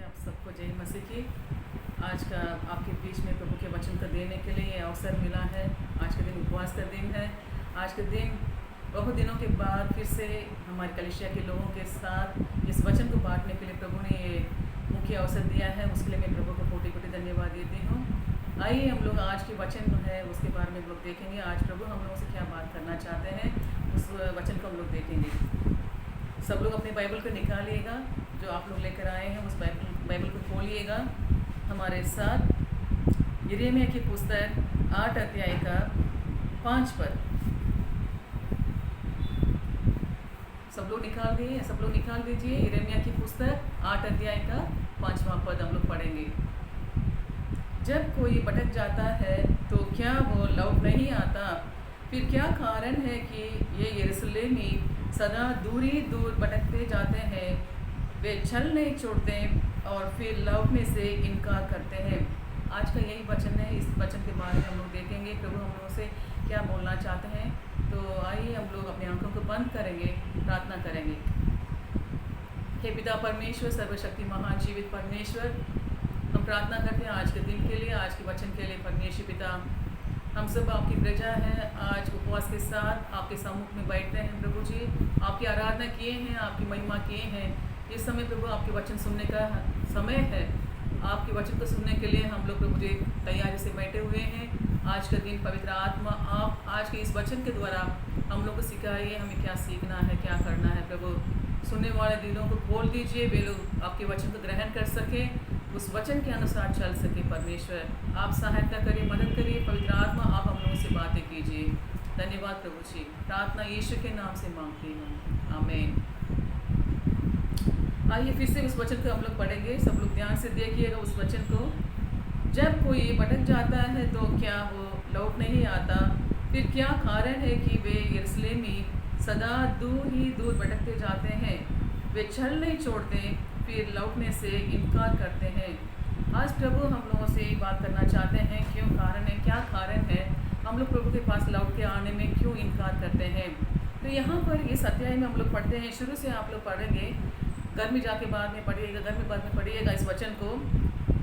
आप सबको जय मसीह की। आज का आपके बीच में प्रभु के वचन को देने के लिए अवसर मिला है। आज का दिन उपवास का दिन है। आज के दिन बहुत दिनों के बाद फिर से हमारे कलीसिया के लोगों के साथ इस वचन को बांटने के लिए प्रभु ने ये मुख्य अवसर दिया है। उसके लिए मैं प्रभु को कोटि कोटि धन्यवाद देती हूँ। आइए हम लोग आज के वचन है उसके बारे में हम लोग देखेंगे। आज प्रभु हम लोगों से क्या बात करना चाहते हैं उस वचन को हम लोग देखेंगे। सब लोग अपनी बाइबल को निकालिएगा, जो आप लोग लेकर आए हैं उस बाइबल को खोलिएगा हमारे साथ। यिर्मयाह की पुस्तक 8 अध्याय का 5 पद। सब लोग निकाल दीजिए। यिर्मयाह की पुस्तक 8 अध्याय का 5वां पद हम लोग पढ़ेंगे। जब कोई भटक जाता है तो क्या वो लौट नहीं आता? फिर क्या कारण है कि ये यरूशलेमी सदा दूर भटकते जाते हैं? वे छल नहीं छोड़ते और फिर लौटने से इनकार करते हैं। आज का यही वचन है। इस वचन के बारे में हम लोग देखेंगे प्रभु हम लोगों से क्या बोलना चाहते हैं। तो आइए हम लोग अपनी आंखों को बंद करेंगे, प्रार्थना करेंगे। हे पिता परमेश्वर, सर्वशक्ति महान जीवित परमेश्वर, हम प्रार्थना करते हैं आज के दिन के लिए, आज के वचन के लिए। परमेश्वर पिता, हम सब आपकी प्रजा हैं। आज उपवास के साथ आपके सम्मुख में बैठते हैं प्रभु जी। आपकी आराधना किए हैं, आपकी महिमा किए हैं। इस समय प्रभु आपके वचन सुनने का समय है। आपके वचन को सुनने के लिए हम लोग प्रभु जी तैयारी से बैठे हुए हैं। आज का दिन पवित्र आत्मा आप आज के इस वचन के द्वारा हम लोग को सिखाइए, हमें क्या सीखना है, क्या करना है। प्रभु सुनने वाले दिलों को खोल दीजिए, वे लोग आपके वचन को ग्रहण कर सकें, उस वचन के अनुसार चल सके। परमेश्वर आप सहायता करिए, मदद करिए। पवित्र आत्मा आप हम लोगों से बातें कीजिए। धन्यवाद प्रभु जी। प्रार्थना यीशु के नाम से मांगती हूँ, आमीन। आइए फिर से उस वचन को हम लोग पढ़ेंगे। सब लोग ध्यान से देखिएगा उस वचन को। जब कोई भटक जाता है तो क्या वो लौट नहीं आता? फिर क्या कारण है कि वे यरूशलेमी सदा दूर भटकते जाते हैं? वे छल नहीं छोड़ते, फिर लौटने से इनकार करते हैं। आज प्रभु हम लोगों से बात करना चाहते हैं, क्यों कारण है, क्या कारण है हम लोग प्रभु के पास लौट के आने में क्यों इनकार करते हैं। तो यहाँ पर इस अध्याय में हम लोग पढ़ते हैं। शुरू से आप लोग पढ़ेंगे, घर में जाके बाद में पढ़िएगा, घर में बाद में पढ़िएगा इस वचन को।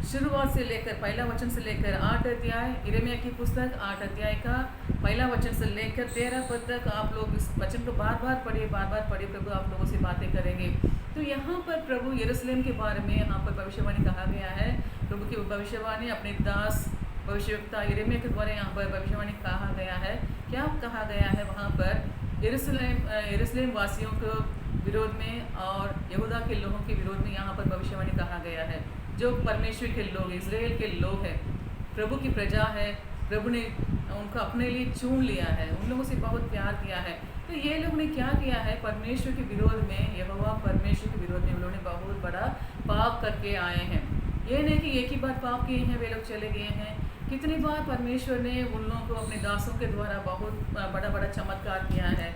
शुरुआत से लेकर पहला वचन से लेकर 8 अध्याय, यिर्मयाह की पुस्तक 8 अध्याय का पहला वचन से लेकर 13 पद तक आप लोग इस वचन को बार बार पढ़िए। प्रभु आप लोगों से बातें करेंगे। तो यहाँ पर प्रभु यरूशलेम के बारे में यहाँ पर भविष्यवाणी कहा गया है। प्रभु की भविष्यवाणी अपने दास भविष्यवक्ता यिर्मयाह के द्वारा यहाँ पर भविष्यवाणी कहा गया है। क्या कहा गया है? वहाँ पर यरूशलेम वासियों को विरोध में और यहूदा के लोगों के विरोध में यहाँ पर भविष्यवाणी कहा गया है। जो परमेश्वर के लोग, इज़राइल के लोग हैं, प्रभु की प्रजा है, प्रभु ने उनको अपने लिए चुन लिया है, उन लोगों से बहुत प्यार किया है। तो ये लोग ने क्या किया है? परमेश्वर के विरोध में, यहोवा परमेश्वर के विरोध में उन लोगों ने बहुत बड़ा पाप करके आए हैं। ये नहीं कि एक ही बार पाप किए हैं वे लोग चले गए हैं। कितनी बार परमेश्वर ने उन लोगों को अपने दासों के द्वारा बहुत बड़ा चमत्कार किया है।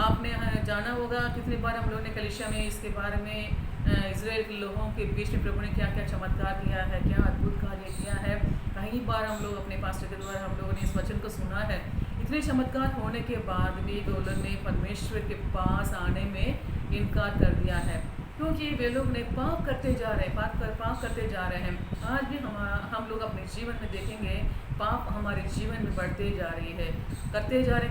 आपने जाना होगा कितनी बार हम लोगों ने कलीसिया में इसके बारे में इज़राइल के लोगों के बीच में प्रभु ने क्या क्या चमत्कार किया है, क्या अद्भुत कार्य किया है। कई बार हम लोग अपने पास्टर के द्वारा हम लोगों ने इस वचन को सुना है। इतने चमत्कार होने के बाद भी वो लोग ने परमेश्वर के पास आने में इनकार कर दिया है, क्योंकि वे लोग ने पाप करते जा रहे हैं, पाप करते जा रहे हैं। आज भी हम लोग अपने जीवन में देखेंगे, पाप हमारे जीवन में बढ़ते जा रही है, करते जा रहे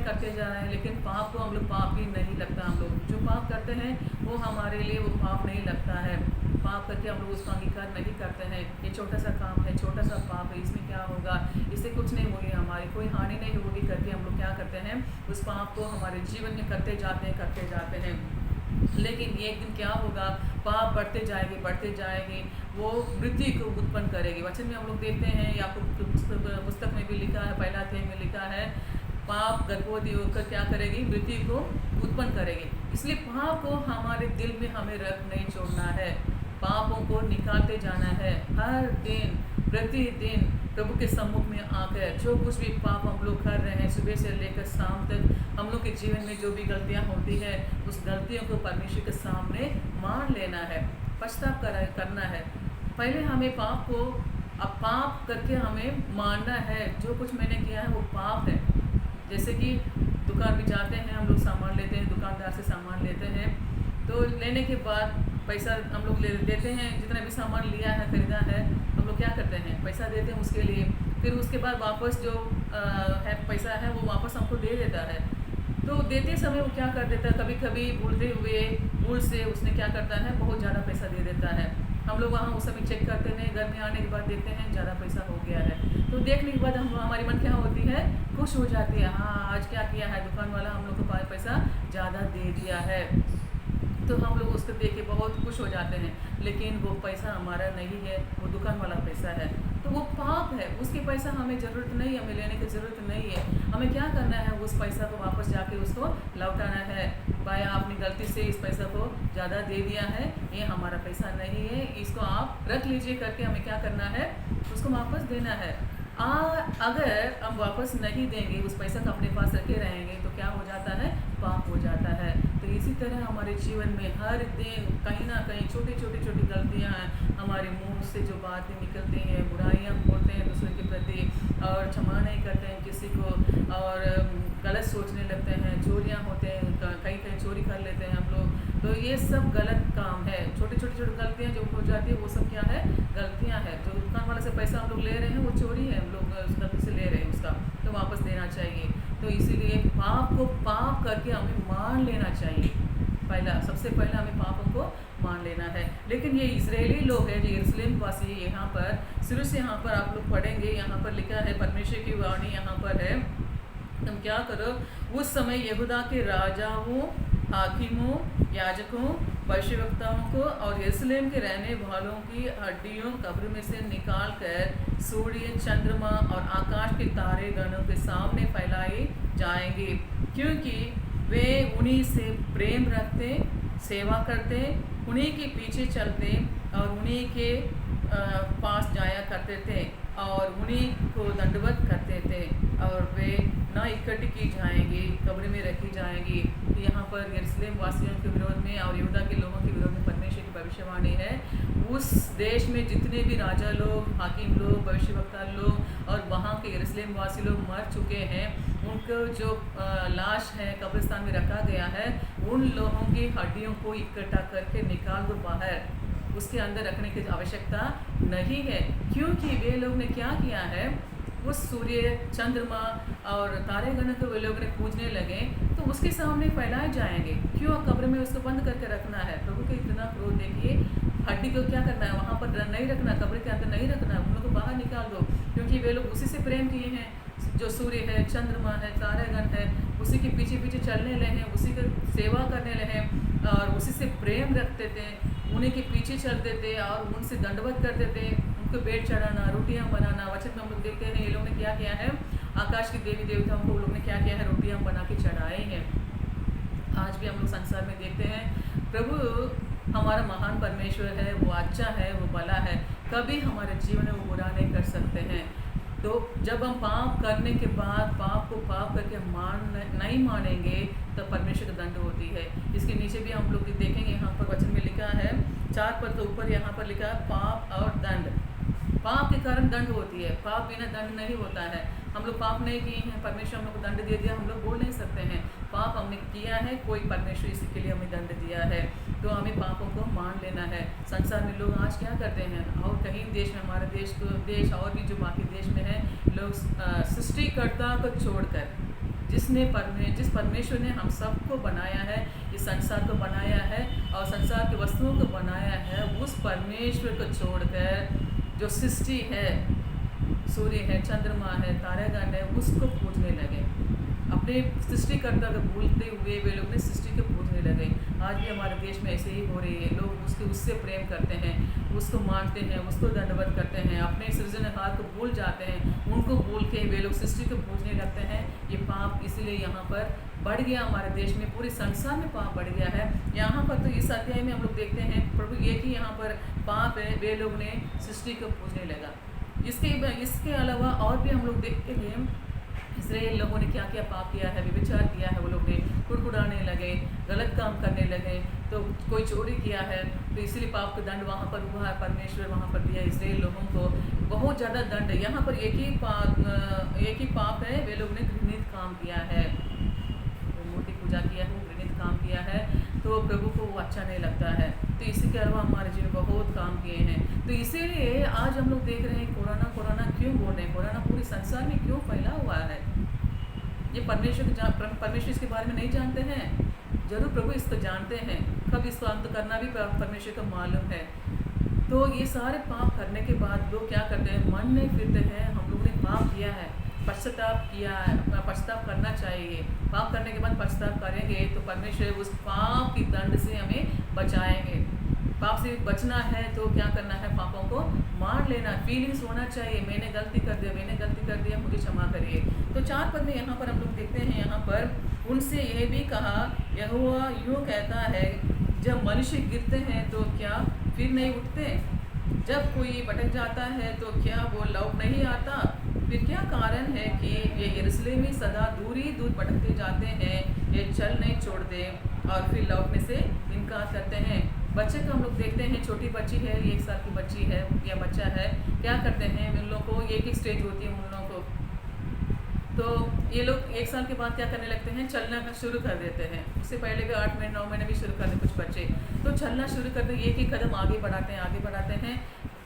हैं। लेकिन पाप को हम लोग पाप ही नहीं लगता। हम लोग जो पाप करते हैं वो हमारे लिए वो पाप नहीं लगता है। पाप करके हम लोग उसका अंगीकार नहीं करते हैं। ये छोटा सा काम है, छोटा सा पाप है, इसमें क्या होगा, इससे कुछ नहीं होगी, हमारी कोई हानि नहीं होगी करके हम लोग क्या करते हैं, उस पाप को हमारे जीवन में करते जाते हैं। लेकिन एक दिन क्या होगा, पाप बढ़ते जाएंगे, वो मृत्यु को उत्पन्न करेगी। वचन में हम लोग देखते हैं, याकूब पुस्तक में भी लिखा है, पहला अध्याय में लिखा है, पाप गर्भवती होकर क्या करेगी, मृत्यु को उत्पन्न करेगी। इसलिए पाप को हमारे दिल में हमें रख नहीं छोड़ना है, पापों को निकालते जाना है। हर दिन प्रतिदिन प्रभु के सम्मुख में आकर जो कुछ भी पाप हम लोग कर रहे हैं, सुबह से लेकर शाम तक हम लोग के जीवन में जो भी गलतियां होती है, उस गलतियों को परमेश्वर के सामने मान लेना है, पछतावा करना है। पहले हमें पाप को पाप करके हमें मानना है, जो कुछ मैंने किया है वो पाप है। जैसे कि दुकान भी जाते हैं हम लोग, सामान लेते हैं, दुकानदार से सामान लेते हैं, तो लेने के बाद पैसा हम लोग ले देते हैं, जितना भी सामान लिया है खरीदा है हम लोग क्या करते हैं पैसा देते हैं उसके लिए, फिर उसके बाद वापस जो है पैसा है वो वापस हमको दे देता है। तो देते समय वो क्या कर देता है, कभी कभी भूल से उसने क्या करता है बहुत ज़्यादा पैसा दे देता है। हम लोग वहाँ उस समय चेक करते हैं, घर में आने के बाद देखते हैं ज़्यादा पैसा हो गया है। तो देखने के बाद हमारी मन क्या होती है, खुश हो जाती है, हाँ आज क्या किया है दुकान वाला हम लोग को पैसा ज़्यादा दे दिया है। तो हम लोग उसको देख के बहुत खुश हो जाते हैं, लेकिन वो पैसा हमारा नहीं है, वो दुकान वाला पैसा है। तो वो पाप है, उसके पैसा हमें ज़रूरत नहीं, हमें लेने की ज़रूरत नहीं है। हमें क्या करना है, उस पैसा को वापस जाके उसको लौटाना है। भाई आपने गलती से इस पैसा को ज़्यादा दे दिया है, ये हमारा पैसा नहीं है, इसको आप रख लीजिए करके हमें क्या करना है, उसको वापस देना है। अगर हम वापस नहीं देंगे, उस पैसा को अपने पास रखे रहेंगे तो क्या हो जाता है, पाप हो जाता है। तो इसी तरह हमारे जीवन में हर दिन कहीं ना कहीं छोटी गलतियां हैं, हमारे मुंह से जो बातें निकलती हैं, बुराइयां बोलते हैं दूसरे के प्रति और क्षमा नहीं करते हैं किसी को, और गलत सोचने लगते हैं, चोरियां होते हैं, कहीं चोरी कर लेते हैं हम लोग। तो ये सब गलत काम है। छोटी गलतियां जो हो जाती है वो सब क्या है, गलतियां है। जो दुकान वाले से पैसा हम लोग ले रहे हैं वो चोरी है, हम लोग उस गलती से ले रहे हैं उसका, तो वापस देना चाहिए। तो इसीलिए पाप को पाप करके हमें मान लेना चाहिए। सबसे पहला हमें पापों को मान लेना है। लेकिन ये इजरायली लोग हैं, जो यरूशलेम वासी, यहाँ पर शुरू से यहाँ पर आप लोग पढ़ेंगे, यहाँ पर लिखा है परमेश्वर की वाणी यहाँ पर है, तुम क्या करो, उस समय यहूदा के राजाओं, हाकिमों, याजकों, भविष्यवक्ताओं को और यरूशलेम के रहने वालों की हड्डियों कब्र में से निकाल कर सूर्य, चंद्रमा और आकाश के तारे गणों के सामने फैलाए जाएंगे, क्योंकि वे उन्हीं से प्रेम रखते, सेवा करते, उन्हीं के पीछे चलते और उन्हीं के पास जाया करते थे और उन्हीं को दंडवत करते थे, और वे ना इकट्ठी की जाएंगी, कब्र में रखी जाएंगी। तो यहाँ पर यरूशलेम वासियों के विरोध में और यहूदा के लोगों के विरोध में परमेश्वर की भविष्यवाणी है। उस देश में जितने भी राजा लोग, हाकिम लोग, भविष्यवक्ता लोग और वहाँ के यरूशलेम वासी लोग मर चुके हैं, उनको जो लाश है कब्रिस्तान में रखा गया है, उन लोगों की हड्डियों को इकट्ठा करके निकाल दो बाहर, उसके अंदर रखने की आवश्यकता नहीं है। क्योंकि वे लोग ने क्या किया है, उस सूर्य, चंद्रमा और तारेगण को वे लोग ने पूजने लगे, तो उसके सामने फैलाए जाएंगे। क्यों कब्र में उसको बंद करके रखना है? प्रभु के इतना क्रोध देखिए, हड्डी को क्या करना है, वहाँ पर नहीं रखना, कब्र के अंदर नहीं रखना, उन लोग को बाहर निकाल दो, क्योंकि वे लोग उसी से प्रेम किए हैं। जो सूर्य है, चंद्रमा है, तारागण है, उसी के पीछे पीछे चलने लगे, उसी की सेवा करने लगे और उसी से प्रेम रखते थे, उन्हीं के पीछे चलते थे और उनसे दंडवत करते थे, उनको बेट चढ़ाना, रोटियां बनाना। वचन में हम लोग देखते हैं ये लोग ने क्या किया है, आकाश के देवी देवताओं को लोग ने क्या किया है, रोटियां बना के चढ़ाए हैं। आज भी हम लोग संसार में देखते हैं, प्रभु हमारा महान परमेश्वर है, वो अच्छा है, वो भला है, कभी हमारे जीवन में वो बुरा नहीं कर सकते हैं। तो जब हम पाप करने के बाद पाप को पाप करके नहीं मानेंगे, तब परमेश्वर की दंड होती है। इसके नीचे भी हम लोग देखेंगे, यहाँ पर वचन में लिखा है 4 पद के ऊपर यहाँ पर लिखा है पाप और दंड। पाप के कारण दंड होती है, पाप बिना दंड नहीं होता है। हम लोग पाप नहीं किए हैं, परमेश्वर हम लोग को दंड दे दिया, हम लोग बोल नहीं सकते हैं पाप हमने किया है, कोई परमेश्वर इसी के लिए हमें दंड दिया है। तो हमें पापों को मान लेना है। संसार में लोग आज क्या करते हैं, और कहीं देश में, हमारे देश और भी जो बाकी देश में है, लोग सृष्टिकर्ता को छोड़कर जिस परमेश्वर ने हम सबको बनाया है, इस संसार को बनाया है और संसार की वस्तुओं को बनाया है, उस परमेश्वर को छोड़कर जो सृष्टि है, सूर्य है, चंद्रमा है, तारागण है, उसको पूजने लगे। अपने सृष्टिकर्ता को भूलते हुए वे लोग ने सृष्टि को पूजने लगे। आज भी हमारे देश में ऐसे ही हो रही है, लोग उससे प्रेम करते हैं, उसको मानते हैं, उसको दंडवत करते हैं, अपने सृजनहार को भूल जाते हैं, उनको भूल के वे लोग सृष्टि को पूजने लगते हैं। ये पाप इसलिए यहाँ पर बढ़ गया, हमारे देश में, पूरे संसार में पाप बढ़ गया है। यहाँ पर तो इस अध्याय में हम लोग देखते हैं प्रभु ये कि यहाँ पर पाप है, वे लोग ने सृष्टि को पूजने लगा। इसके अलावा और भी हम लोग देखते हैं, इसराइल लोगों ने क्या क्या पाप किया है, व्यभिचार किया है, वो लोग ने कुड़कुड़ाने लगे, गलत काम करने लगे, तो कोई चोरी किया है, तो इसलिए पाप का दंड वहाँ पर हुआ है, परमेश्वर वहाँ पर दिया इसराइल लोगों को बहुत ज़्यादा दंड है। यहाँ पर एक ही पाप है, वे लोग ने घृणित काम किया है, मूर्ति पूजा किया है, वो घृणित काम किया है, तो प्रभु को वो अच्छा नहीं लगता है। तो तो इसी के अलावा हमारे जीवन में बहुत काम किए हैं। तो इसीलिए आज हम लोग देख रहे हैं कोरोना कोरोना क्यों बोल रहे हैं, कोरोना पूरे संसार में क्यों फैला हुआ है। ये परमेश्वर इसके बारे में नहीं जानते हैं, जरूर प्रभु इसको जानते हैं, कब इसको अंत करना भी परमेश्वर को मालूम है। तो ये सारे पाप करने के बाद लोग क्या करते हैं, मन में फिरते हैं हम लोगों ने पाप किया है, पश्चाताप किया है, पश्चाताप करना चाहिए। पाप करने के बाद पश्चाताप करेंगे तो परमेश्वर उस पाप की दंड से हमें बचाएंगे। पाप से बचना है तो क्या करना है, पापों को मान लेना, फीलिंग्स होना चाहिए, मैंने गलती कर दिया, मुझे क्षमा करिए। तो 4 पद में यहाँ पर हम लोग देखते हैं, यहाँ पर उनसे यह भी कहा, यहोवा यूँ कहता है, जब मनुष्य गिरते हैं तो क्या फिर नहीं उठते, जब कोई भटक जाता है तो क्या वो लौट नहीं आता। फिर क्या कारण है कि ये यरूशलेमी सदा दूर भटकते जाते हैं, ये चल नहीं छोड़ते और फिर लौटने से इनकार करते हैं। बच्चे को हम लोग देखते हैं, छोटी बच्ची है, 1 साल की बच्ची है या बच्चा है, क्या करते हैं उन लोगों को, एक स्टेज होती है उन लोगों को, तो ये लोग 1 साल के बाद क्या करने लगते हैं, चलना शुरू कर देते हैं। उससे पहले भी 8 महीने 9 महीने भी शुरू करते कुछ बच्चे, तो चलना शुरू करते, एक ही कदम आगे बढ़ाते हैं।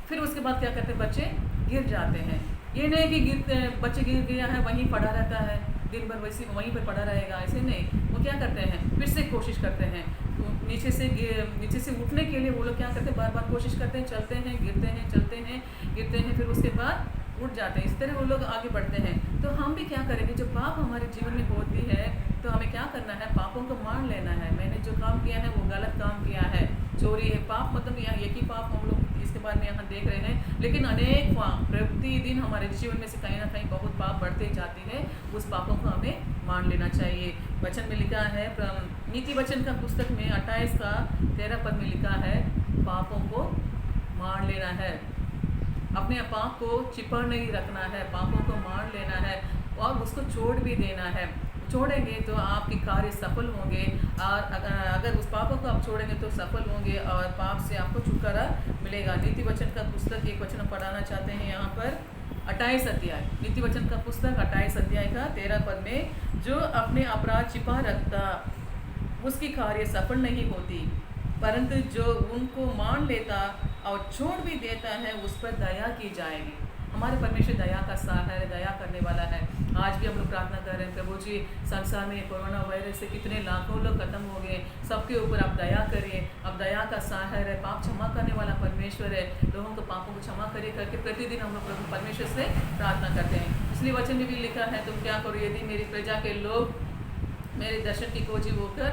फिर उसके बाद क्या करते हैं, बच्चे गिर जाते हैं। ये नहीं कि बच्चे गिर गया है वहीं पड़ा रहता है, दिन भर वैसे वहीं पर पड़ा रहेगा, ऐसे नहीं। वो क्या करते हैं, फिर से कोशिश करते हैं, तो नीचे से उठने के लिए वो लोग क्या करते हैं, बार बार कोशिश करते हैं, चलते हैं, गिरते हैं, फिर उसके बाद उठ जाते हैं। इस तरह वो लोग आगे बढ़ते हैं। तो हम भी क्या करेंगे, जो पाप हमारे जीवन में होती है तो हमें क्या करना है, पापों को मान लेना है। मैंने जो काम किया है वो गलत काम किया है, चोरी है, पाप मतलब यहाँ एक ही पाप हम लोग इसके बारे में यहाँ देख रहे हैं, लेकिन अनेक पाप प्रतिदिन हमारे जीवन में से कहीं ना कहीं बहुत पाप बढ़ते जाती है। उस पापों को हमें मान लेना चाहिए। वचन में लिखा है, नीति वचन का पुस्तक में 28 का 13 पद में लिखा है, पापों को मान लेना है, अपने पाप को छिपा नहीं रखना है, पापों को मान लेना है और उसको छोड़ भी देना है। छोड़ेंगे तो आपके कार्य सफल होंगे, और अगर उस पापों को आप छोड़ेंगे तो सफल होंगे और पाप से आपको छुटकारा मिलेगा। नीति वचन का पुस्तक एक वचन पढ़ाना चाहते हैं यहाँ पर, 28 अध्याय, नीति वचन का पुस्तक 28 अध्याय का 13 पद में, जो अपने अपराध छिपा रखता उसकी कार्य सफल नहीं होती, परंतु जो उनको मान लेता और छोड़ भी देता है उस पर दया की जाएगी। हमारे परमेश्वर दया का सार है, दया करने वाला है। आज भी हम लोग प्रार्थना कर रहे हैं, प्रभु जी संसार में कोरोना वायरस से कितने लाखों लोग खत्म हो गए, सबके ऊपर आप दया करिए। अब दया का सार है, पाप क्षमा करने वाला परमेश्वर है, लोगों को पापों को क्षमा करिए करके प्रतिदिन हम लोग प्रभु परमेश्वर से प्रार्थना करते हैं। इसलिए वचन में भी लिखा है, तुम क्या करो, यदि मेरी प्रजा के लोग मेरे दर्शन की खोजी होकर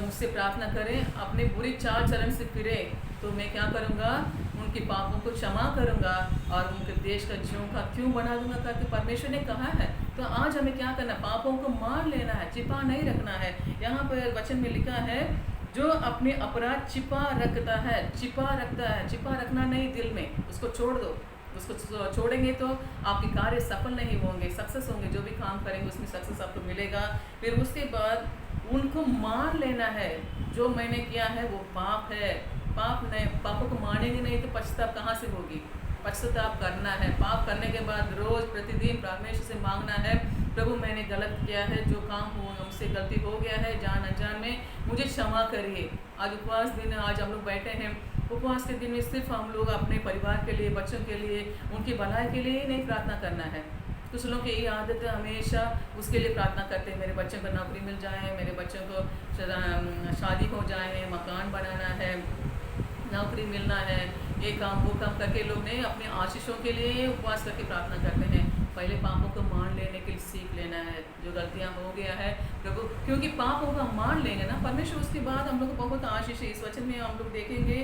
मुझसे प्रार्थना करें, अपने बुरी चाल चलन से फिरे, तो मैं क्या करूँगा, उनके पापों को क्षमा करूँगा और उनके देश का ज्यों का क्यों बना दूंगा करके परमेश्वर ने कहा है। तो आज हमें क्या करना है, पापों को मान लेना है, छिपा नहीं रखना है। यहाँ पर वचन में लिखा है, जो अपने अपराध छिपा रखना नहीं दिल में, उसको छोड़ दो। उसको छोड़ेंगे तो आपके कार्य सफल नहीं होंगे, सक्सेस होंगे, जो भी काम करेंगे उसमें सक्सेस आपको मिलेगा। फिर उसके बाद उनको मान लेना है, जो मैंने किया है वो पाप है, पापों को मानेंगे नहीं तो पश्चाताप कहाँ से होगी, पश्चाताप करना है। पाप करने के बाद रोज प्रतिदिन परमेश्वर से मांगना है, प्रभु मैंने गलत किया है, जो काम हो हमसे गलती हो गया है जान अनजान में, मुझे क्षमा करिए। आज उपवास दिन है, आज हम लोग बैठे हैं, उपवास के दिन में सिर्फ हम लोग अपने परिवार के लिए, बच्चों के लिए, उनकी भलाई के लिए ही नहीं प्रार्थना करना है। कुछ लोगों की यही आदत है, हमेशा उसके लिए प्रार्थना करते हैं, मेरे बच्चों को नौकरी मिल जाए, मेरे बच्चों को शादी हो जाए, मकान बनाना है, नौकरी मिलना है, ये काम वो काम करके लोग नहीं अपने आशीषों के लिए उपवास करके प्रार्थना करते हैं। पहले पापों को मान लेने के लिए सीख लेना है, जो गलतियां हो गया है प्रभु, क्योंकि पापों को हम मान लेंगे ना परमेश्वर, उसके बाद हम लोग को बहुत आशीष है। इस वचन में हम लोग देखेंगे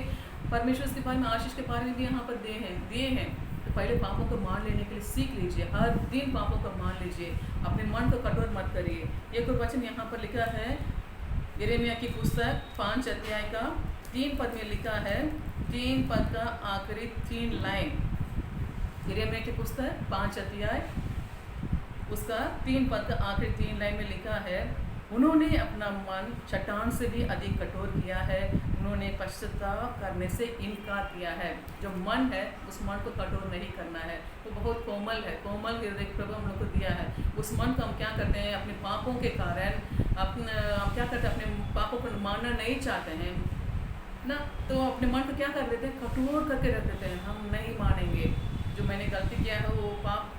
परमेश्वर के बारे में, आशीष के बारे में भी यहाँ पर दिए हैं। तो पहले पापों को मान लेने के लिए सीख लीजिए, हर दिन पापों को मान लीजिए, अपने मन को कठोर मत करिए। एक और वचन यहाँ पर लिखा है, यिर्मयाह की पुस्तक 5 अध्याय का 3 पद में लिखा है, 3 पद का आखिरी 3 लाइन, यिर्मयाह की पुस्तक 5 अध्याय उसका 3 पद का आखिरी 3 लाइन में लिखा है, उन्होंने अपना मन चट्टान से भी अधिक कठोर किया है, उन्होंने पश्चाताप करने से इनकार किया है। जो मन है उस मन को कठोर नहीं करना है, वो बहुत कोमल है, कोमल हृदय प्रभु हम लोग को दिया है। उस मन को हम क्या करते हैं, अपने पापों के कारण हम क्या करते हैं, अपने पापों को मानना नहीं चाहते हैं, ना, तो अपने मन को क्या कर देते हैं, कठोर करके रख देते हैं, हम नहीं मानेंगे, जो मैंने गलती किया है वो पाप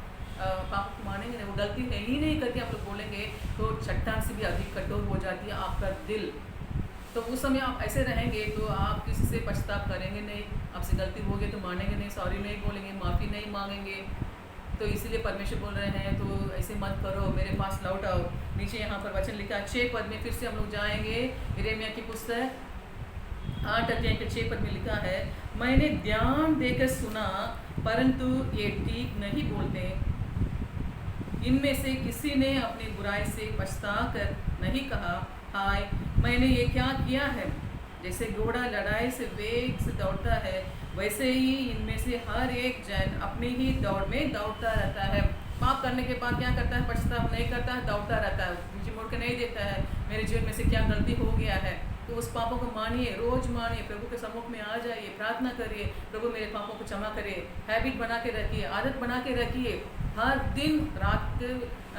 को मानेंगे नहीं, वो गलती है ही नहीं करके आप लोग बोलेंगे, तो चट्टान से भी अधिक कठोर हो जाती है आपका दिल। तो उस समय आप ऐसे रहेंगे तो आप किसी से पछतावा करेंगे नहीं, आपसे गलती हो गई तो मानेंगे नहीं, सॉरी नहीं बोलेंगे, माफ़ी नहीं मांगेंगे। तो इसीलिए परमेश्वर बोल रहे हैं तो ऐसे मत करो, मेरे पास लौट आओ। नीचे यहाँ पर वचन लिखा 6 पद में, फिर से हम लोग जाएंगे यिर्मयाह की पुस्तक 8 अध्याय के 6 पद में लिखा है, मैंने ध्यान देकर सुना परंतु ये ठीक नहीं बोलते, इनमें से किसी ने अपनी बुराई से पछता कर नहीं कहा, हाय मैंने ये क्या किया है। जैसे घोड़ा लड़ाई से वेग से दौड़ता है, वैसे ही इनमें से हर एक जन अपनी ही दौड़ में दौड़ता रहता है। पाप करने के बाद क्या करता है, पछतावा नहीं करता है, दौड़ता रहता है, पीछे मुड़ के नहीं देखता है मेरे जीवन में से क्या गलती हो गया है। तो उस पापों को मानिए, रोज मानिए, प्रभु के सम्मुख में आ जाइए, प्रार्थना करिए, प्रभु मेरे पापों को क्षमा करिए, हैबिट बना के रखिए, आदत बना के रखिए। हर दिन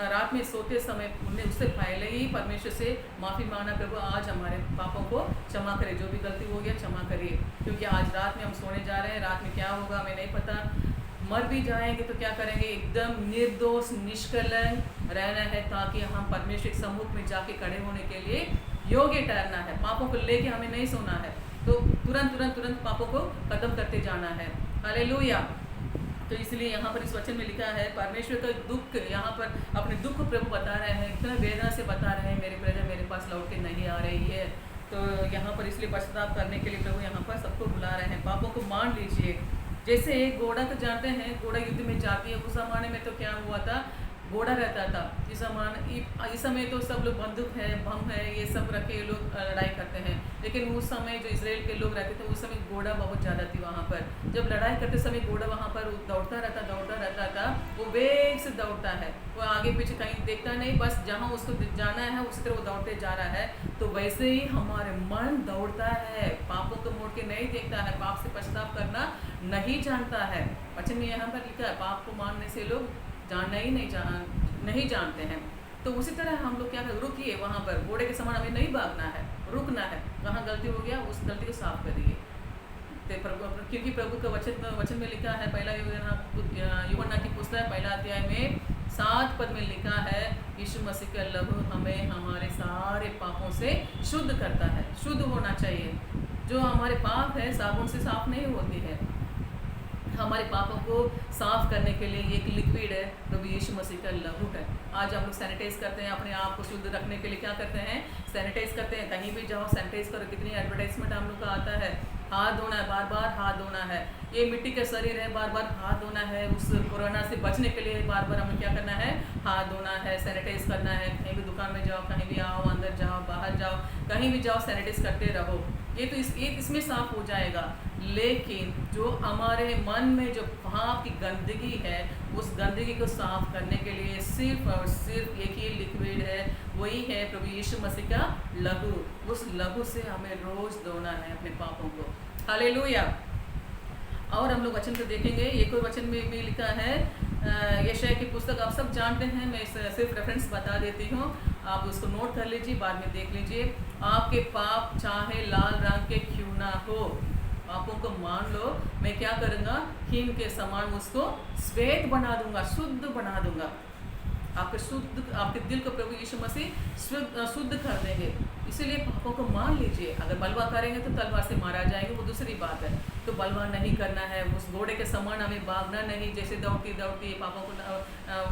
रात में सोते समय उससे पहले ही परमेश्वर से माफ़ी मांगना, प्रभु आज हमारे पापों को क्षमा करें, जो भी गलती हो गया क्षमा करिए, क्योंकि आज रात में हम सोने जा रहे हैं, रात में क्या होगा हमें नहीं पता। मर भी जाएंगे तो क्या करेंगे, एकदम निर्दोष निष्कलंक रहना है, ताकि हम परमेश्वर के सम्मुख में जाके खड़े होने के लिए योग्य ठहरना है। पापों को लेके हमें नहीं सोना है, तो तुरंत पापों को खत्म करते जाना है। हालेलुया। तो इसलिए यहाँ पर इस वचन में लिखा है, परमेश्वर का दुख, यहाँ पर अपने दुख को प्रभु बता रहे हैं, इतना वेदना से बता रहे हैं, मेरे प्रजा मेरे पास लौट के नहीं आ रही है। तो यहाँ पर इसलिए पश्चाताप करने के लिए प्रभु यहाँ पर सबको बुला रहे हैं, पापों को मान लीजिए। जैसे एक घोड़ा तो जानते हैं, घोड़ा युद्ध में जाती है, उस जमाने में तो क्या हुआ था, घोड़ा रहता था। इस समय तो सब लोग बंदूक है, बम है, ये सब रख के लोग लड़ाई करते हैं, लेकिन उस समय जो इजराइल के लोग रहते थे उस समय घोड़ा बहुत ज़्यादा थी वहाँ पर। जब लड़ाई करते समय घोड़ा वहाँ पर दौड़ता रहता था, वो वेग से दौड़ता है, वो आगे पीछे कहीं देखता नहीं, बस जहाँ उसको जाना है उसी तरह वो दौड़ते जा रहा है। तो वैसे ही हमारे मन दौड़ता है, पापों को मोड़ के नहीं देखता है, पाप से पछतावा करना नहीं जानता है। वचन में यहाँ पर लिखा है, पाप को मानने से लोग जानना ही नहीं जानते हैं। तो उसी तरह हम लोग क्या करें, रुकिए, वहाँ पर घोड़े के समान हमें नहीं भागना है, रुकना है, कहाँ गलती हो गया उस गलती को साफ करिए। क्योंकि प्रभु का वचन में लिखा है, पहला यूहन्ना की पुस्तक 1 अध्याय में 7 पद में लिखा है, यीशु मसीह का लहू हमें हमारे सारे पापों से शुद्ध करता है। शुद्ध होना चाहिए, जो हमारे पाप है साबुन से साफ नहीं होती है। हमारे पापों को साफ करने के लिए एक लिक्विड है, प्रभु यीशु मसीह का लहू है। आज हम लोग सैनिटाइज करते हैं, अपने आप को शुद्ध रखने के लिए क्या करते हैं, सैनिटाइज करते हैं। कहीं भी जाओ सैनिटाइज करो, कितनी एडवर्टाइजमेंट हम लोग का आता है, हाथ धोना है, बार बार हाथ धोना है, ये मिट्टी का शरीर है, बार बार हाथ धोना है, उस कोरोना से बचने के लिए बार बार हमें क्या करना है, हाथ धोना है, सैनिटाइज करना है। कहीं भी दुकान में जाओ, कहीं भी आओ, अंदर जाओ, बाहर जाओ, कहीं भी जाओ, सैनिटाइज करते रहो। ये तो इसमें साफ हो जाएगा। लेकिन जो हमारे मन में जो पाप की गंदगी है, उस गंदगी को साफ करने के लिए सिर्फ और सिर्फ एक ही लिक्विड है, वही है प्रभु यीशु मसीह का लहू। उस लहू से हमें रोज धोना है अपने पापों को। हालेलुया। और हम लोग वचन को देखेंगे, एक और वचन में भी लिखा है, यशायाह की पुस्तक आप सब जानते हैं, मैं सिर्फ रेफरेंस बता देती हूँ, आप उसको नोट कर लीजिए, बाद में देख लीजिए। आपके पाप चाहे लाल रंग के क्यों ना हो, पापों को मान लो, मैं क्या करूँगा, हिम के समान उसको श्वेत बना दूंगा, शुद्ध बना दूंगा। आपके दिल को प्रभु यीशु मसीह शुद्ध कर देंगे। इसीलिए पापों को मान लीजिए। अगर बलवा करेंगे तो तलवार से मारा जाएगा, वो दूसरी बात है। तो बलवा नहीं करना है, उस घोड़े के समान हमें भागना नहीं, जैसे दौड़ती पापों को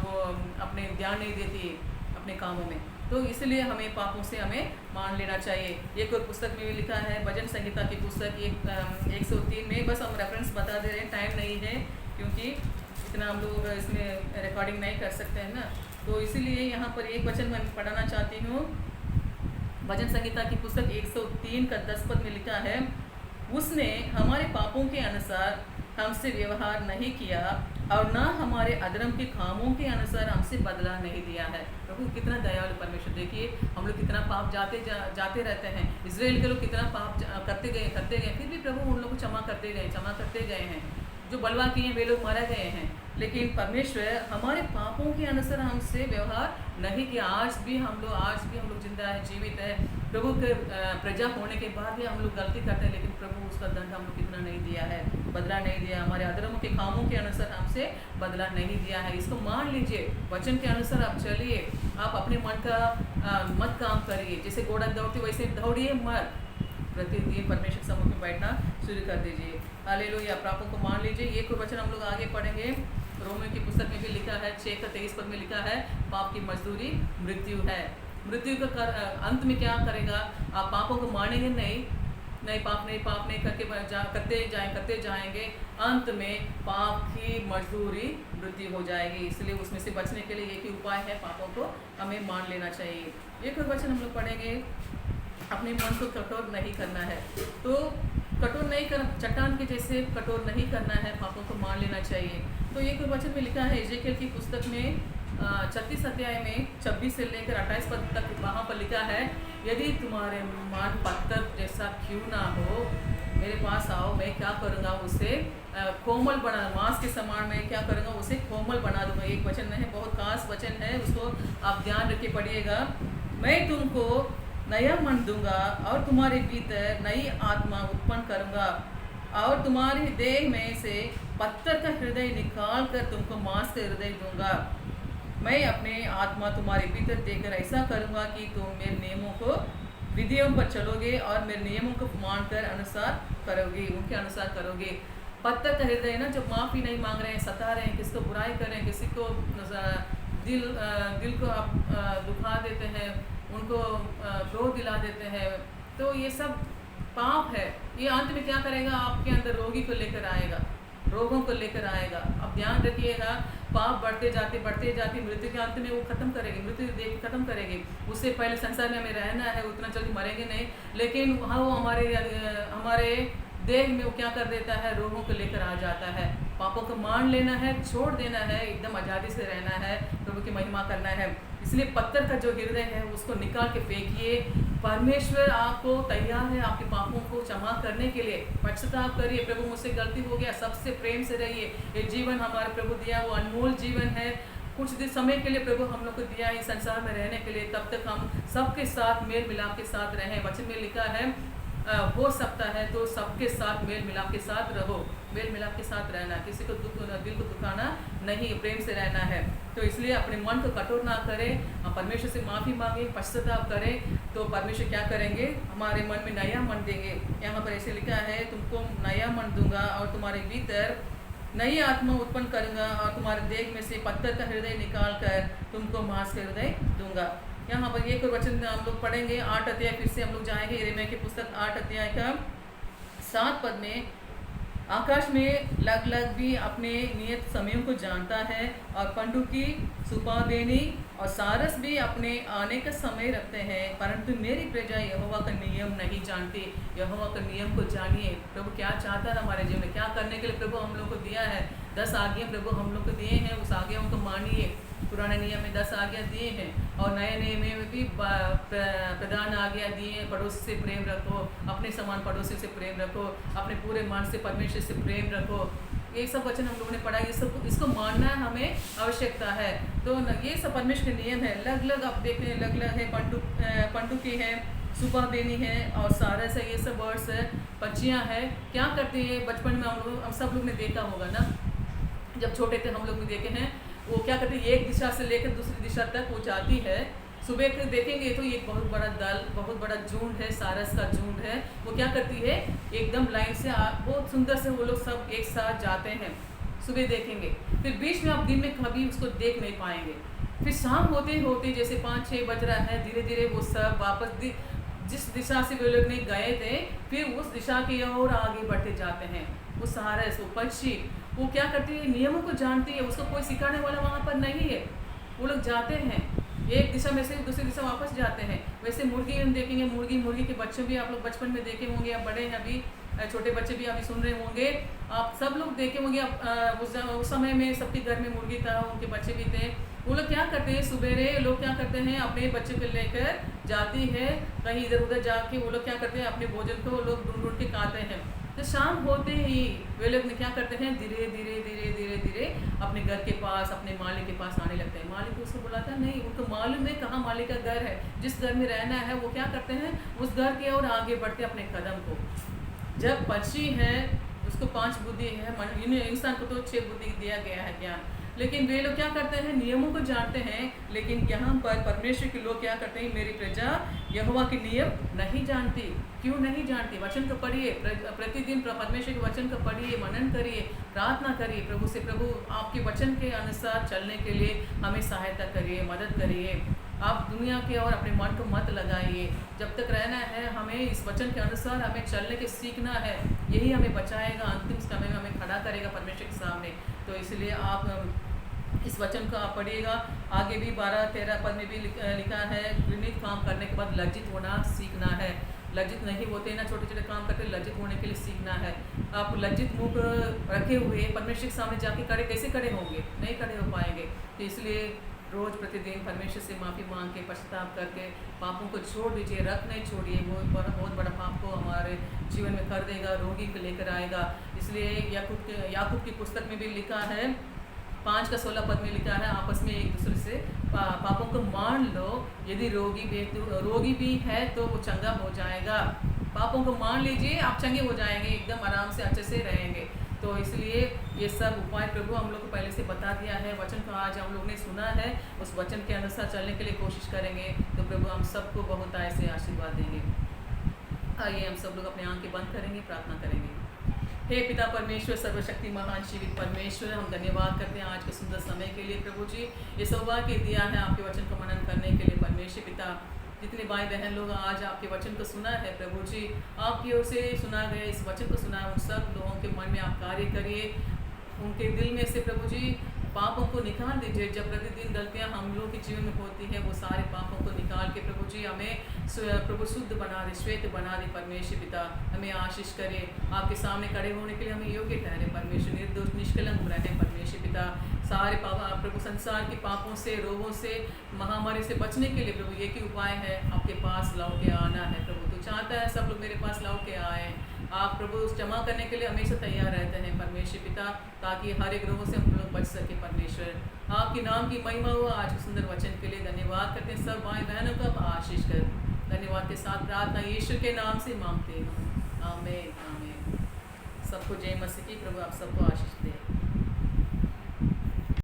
वो अपने ध्यान नहीं देती अपने कामों में। तो इसलिए हमें पापों से हमें मान लेना चाहिए। एक और पुस्तक में भी लिखा है, भजन संहिता की पुस्तक 103 में, बस हम रेफरेंस बता दे रहे हैं, टाइम नहीं है क्योंकि इतना हम लोग इसमें रिकॉर्डिंग नहीं कर सकते हैं ना, तो इसीलिए यहाँ पर एक वचन मैं पढ़ना चाहती हूँ। भजन संहिता की पुस्तक 103 का 10 पद में लिखा है, उसने हमारे पापों के अनुसार हमसे व्यवहार नहीं किया और न हमारे अधर्म के कामों के अनुसार हमसे बदला नहीं दिया है। प्रभु कितना दयालु परमेश्वर, देखिए हम लोग कितना पाप जाते रहते हैं। इजराइल के लोग कितना पाप करते गए, फिर भी प्रभु उन लोग को क्षमा करते गए हैं। जो बलवा किए वे लोग मारे गए हैं, लेकिन परमेश्वर हमारे पापों के अनुसार हमसे व्यवहार नहीं किया। आज भी हम लोग जिंदा है, जीवित है, प्रभु के प्रजा होने के बाद भी हम लोग गलती करते हैं, लेकिन प्रभु उसका दंड हम लोग कितना नहीं दिया है, बदला नहीं दिया। हमारे अधर्मों के कामों के अनुसार हमसे बदला नहीं दिया है। इसको मान लीजिए, वचन के अनुसार आप चलिए, आप अपने मन का मत काम करिए। जैसे घोड़ा दौड़ते वैसे दौड़िए मत, प्रतिदिन परमेश्वर समूह में बैठना शुरू कर दीजिए। हालेलुया। पापों को मान लीजिए। ये कोई वचन हम लोग आगे पढ़ेंगे। रोमियो की पुस्तक में भी लिखा है 6:23 में लिखा है, पाप की मजदूरी मृत्यु है। मृत्यु का अंत में क्या करेगा? आप पापों को मानेंगे नहीं, पाप नहीं करते जाएंगे, अंत में पाप की मजदूरी मृत्यु हो जाएगी। इसलिए उसमें से बचने के लिए एक ही उपाय है, पापों को हमें मान लेना चाहिए। ये कोई वचन हम लोग पढ़ेंगे, अपने मन को कठोर नहीं करना है। तो कठोर नहीं कर, चट्टान के जैसे कठोर नहीं करना है, पापों को मान लेना चाहिए। तो ये कोई वचन में लिखा है एजेकियल की पुस्तक में 36 अध्याय में 26 से लेकर 28 पद तक, वहाँ पर लिखा है, यदि तुम्हारे मन पत्थर जैसा क्यों ना हो, मेरे पास आओ, मैं क्या करूँगा, उसे कोमल बना, मांस के समान मैं क्या करूँगा, उसे कोमल बना दूंगा। एक वचन है, बहुत खास वचन है, उसको आप ध्यान रख के पढ़िएगा। मैं तुमको नया मन दूंगा और तुम्हारे भीतर नई आत्मा उत्पन्न करूंगा और तुम्हारे देह में से पत्थर का हृदय निकाल कर तुमको मांस का हृदय दूंगा। मैं अपने आत्मा तुम्हारे भीतर देकर ऐसा करूंगा कि तुम मेरे नियमों को, विधियों पर चलोगे और मेरे नियमों को मानकर अनुसार करोगे, उनके अनुसार करोगे। पत्थर का हृदय ना, जो माफ़ी नहीं मांग रहे हैं, सता रहे हैं, किसको बुराई कर रहे हैं, किसी को दिल को आप दुखा देते हैं, उनको क्रोध दिला देते हैं, तो ये सब पाप है। ये अंत में क्या करेगा? आपके अंदर रोगी को लेकर आएगा, रोगों को लेकर आएगा। अब ध्यान रखिएगा, पाप बढ़ते जाते मृत्यु के अंत में वो खत्म करेगी, मृत्यु देख खत्म करेगी। उससे पहले संसार में हमें रहना है, उतना जल्दी मरेंगे नहीं, लेकिन वहाँ वो हमारे देह में वो क्या कर देता है? रोगों को लेकर आ जाता है। पापों को मान लेना है, छोड़ देना है, एकदम आज़ादी से रहना है, प्रभु की महिमा करना है। इसलिए पत्थर का जो हृदय है उसको निकाल के फेंकिए। परमेश्वर आपको तैयार है आपके पापों को क्षमा करने के लिए। पश्चाताप करिए, प्रभु मुझसे गलती हो गया, सबसे प्रेम से रहिए। ये जीवन हमारे प्रभु दिया वो अनमोल जीवन है, कुछ दिन समय के लिए प्रभु हम लोग को दिया है इस संसार में रहने के लिए, तब तक हम सबके साथ मेल मिलाप के साथ रहें। वचन में लिखा है हो सकता है तो सबके साथ मेल मिलाप के साथ रहो, मेल मिलाप के साथ रहना, किसी को दिल को दुखाना नहीं, प्रेम से रहना है। तो इसलिए अपने मन को कठोर ना करें, परमेश्वर से माफ़ी मांगे, पश्चाताप करें, तो परमेश्वर क्या करेंगे? हमारे मन में नया मन देंगे। यहाँ पर ऐसे लिखा है, तुमको नया मन दूंगा और तुम्हारे भीतर नई आत्मा उत्पन्न करूंगा और तुम्हारे देह में से पत्थर का हृदय निकाल कर तुमको मांस का हृदय दूंगा। यहाँ पर ये कोई वचन हम लोग पढ़ेंगे 8 अध्याय, फिर से हम लोग जाएंगे यिर्मयाह की पुस्तक 8 अध्याय का 7 पद में। आकाश में लग भी अपने नियत समयों को जानता है और पंडुकी, सुपाबेनी और सारस भी अपने आने का समय रखते हैं, परंतु मेरी प्रजा यहोवा का नियम नहीं जानती। यहोवा का नियम को जानिए। प्रभु क्या चाहता है हमारे जीवन में, क्या करने के लिए प्रभु हम लोग को दिया है। 10 आज्ञा प्रभु हम लोग को दिए हैं, उस आज्ञाओं को मानिए। पुराने नियम में 10 आज्ञा दिए हैं और नए नियम में भी प्रधान आज्ञा दिए हैं। पड़ोसी से प्रेम रखो, अपने समान पड़ोसी से प्रेम रखो, अपने पूरे मन से परमेश्वर से प्रेम रखो। ये सब वचन हम लोगों ने पढ़ा, ये सब इसको मानना हमें आवश्यकता है। तो ये सब परमेश्वर के नियम है। अलग आप देख रहे हैं, अलग है, पंडुकी है, सुपाबेनी है और सारस है, ये सब वर्ड्स है। पक्षियाँ हैं, क्या करती है? बचपन में हम सब लोग ने देखा होगा ना, जब छोटे थे हम लोग भी देखे हैं, वो क्या करती है? एक दिशा से लेकर दूसरी दिशा तक वो जाती है। सुबह के देखेंगे तो एक बहुत बड़ा दल, बहुत बड़ा झुंड है, सारस का झुंड है। वो क्या करती है? एकदम लाइन से बहुत सुंदर से वो लोग सब एक साथ जाते हैं, सुबह देखेंगे। फिर बीच में आप दिन में कभी उसको देख नहीं पाएंगे। फिर शाम होते होते जैसे 5-6 बज रहा है, धीरे धीरे वो सब वापस जिस दिशा से वे लोग नहीं गए थे, फिर उस दिशा की ओर आगे बढ़ते जाते हैं। वो सारस, वो पक्षी, वो क्या करती है? नियमों को जानती है, उसको कोई सिखाने वाला वहाँ पर नहीं है। वो लोग जाते हैं, एक दिशा में से दूसरी दिशा वापस जाते हैं। वैसे मुर्गी हम देखेंगे, मुर्गी के बच्चे भी आप लोग बचपन में देखे होंगे, आप बड़े हैं अभी, छोटे बच्चे भी अभी सुन रहे होंगे, आप सब लोग देखे होंगे। उस समय में सबके घर में मुर्गी था, उनके बच्चे भी थे। वो लोग क्या करते हैं? सुबेरे लोग क्या करते हैं? अपने बच्चे को लेकर जाती है कहीं इधर उधर जाके, वो लोग क्या करते हैं? अपने भोजन को वो लोग ढूंढ के खाते हैं। तो शाम होते ही वे लोग क्या करते हैं, धीरे धीरे धीरे धीरे धीरे अपने घर के पास, अपने मालिक के पास आने लगते हैं। मालिक उसको बुलाता है, नहीं, उनको मालूम है कहाँ मालिक का घर है, जिस घर में रहना है वो क्या करते हैं, उस घर की ओर आगे बढ़ते अपने कदम को। जब पक्षी है उसको 5 बुद्धि है, इंसान को तो 6 बुद्धि दिया गया है ज्ञान, लेकिन वे लोग क्या करते हैं, नियमों को जानते हैं, लेकिन यहाँ पर परमेश्वर के लोग क्या करते हैं, मेरी प्रजा यहोवा के नियम नहीं जानती। क्यों नहीं जानती? वचन को पढ़िए, प्रतिदिन परमेश्वर के वचन को पढ़िए, मनन करिए, प्रार्थना करिए प्रभु से, प्रभु आपके वचन के अनुसार चलने के लिए हमें सहायता करिए, मदद करिए। आप दुनिया के और अपने मन को मत लगाइए। जब तक रहना है हमें इस वचन के अनुसार हमें चलने के सीखना है, यही हमें बचाएगा, अंतिम समय में हमें खड़ा करेगा परमेश्वर के सामने। तो इसलिए आप इस वचन को आप पढ़िएगा। आगे भी 12-13 पद में भी लिखा है, घृणित काम करने के बाद लज्जित होना सीखना है। लज्जित नहीं होते ना, छोटे छोटे काम करके लज्जित होने के लिए सीखना है। आप लज्जित मुख रखे हुए परमेश्वर के सामने जाके कैसे खड़े होंगे? नहीं खड़े हो पाएंगे। तो इसलिए रोज़ प्रतिदिन परमेश्वर से माफ़ी मांग के, पश्चाताप करके पापों को छोड़ दीजिए, रख नहीं छोड़िए। वो बहुत बड़ा पाप को हमारे जीवन में कर देगा, रोगी को लेकर आएगा। इसलिए याकूब की पुस्तक में भी लिखा है, 5:16 पद में लिखा है, आपस में एक दूसरे से पापों को मान लो, यदि रोगी भी है तो वो चंगा हो जाएगा। पापों को मान लीजिए, आप चंगे हो जाएंगे, एकदम आराम से अच्छे से रहेंगे। तो इसलिए ये सब उपाय प्रभु हम लोग को पहले से बता दिया है। वचन को आज हम लोग ने सुना है, उस वचन के अनुसार चलने के लिए कोशिश करेंगे तो प्रभु हम सबको बहुत ऐसे आशीर्वाद देंगे। आइए हम सब लोग अपने आंखें बंद करेंगे, प्रार्थना करेंगे। हे पिता परमेश्वर, सर्वशक्ति महान जीवित परमेश्वर, हम धन्यवाद करते हैं आज के सुंदर समय के लिए। प्रभु जी, ये सौभाग्य दिया है आपके वचन को मनन करने के लिए। परमेश्वर पिता, जितने भाई बहन लोग आज आपके वचन को सुना है प्रभु जी, आपकी ओर से सुना गया इस वचन को सुना, उन सब लोगों के मन में आप कार्य करिए, उनके दिल में से प्रभु जी पापों को निकाल दीजिए। जब प्रतिदिन गलतियां हम लोग के जीवन में होती है, वो सारे पापों को निकाल के प्रभु जी हमें प्रभु शुद्ध बना दे, श्वेत बना दे। परमेश्वर पिता, हमें आशीष करे, आपके सामने खड़े होने के लिए हमें योग्य ठहरे। परमेश्वर निर्दोष निष्कलंक रहे। परमेश्वर पिता, सारे प्रभु संसार के पापों से, रोगों से, महामारी से बचने के लिए प्रभु एक ही उपाय है, आपके पास लाओ के आना है। प्रभु तो चाहता है सब लोग मेरे पास लाओ के आए। आप प्रभु क्षमा करने के लिए हमेशा तैयार रहते हैं परमेश्वर पिता, ताकि हर एक रोगों से हम लोग बच सके। परमेश्वर आपके नाम की महिमा हो। आज के सुंदर वचन के लिए धन्यवाद करते हैं। सब भाई बहनों को आप आशीष कर, धन्यवाद के साथ प्रार्थना यीशु के नाम से मांगते हैं। आमीन आमीन। सबको जय मसीह की। प्रभु आप सबको आशीष दे।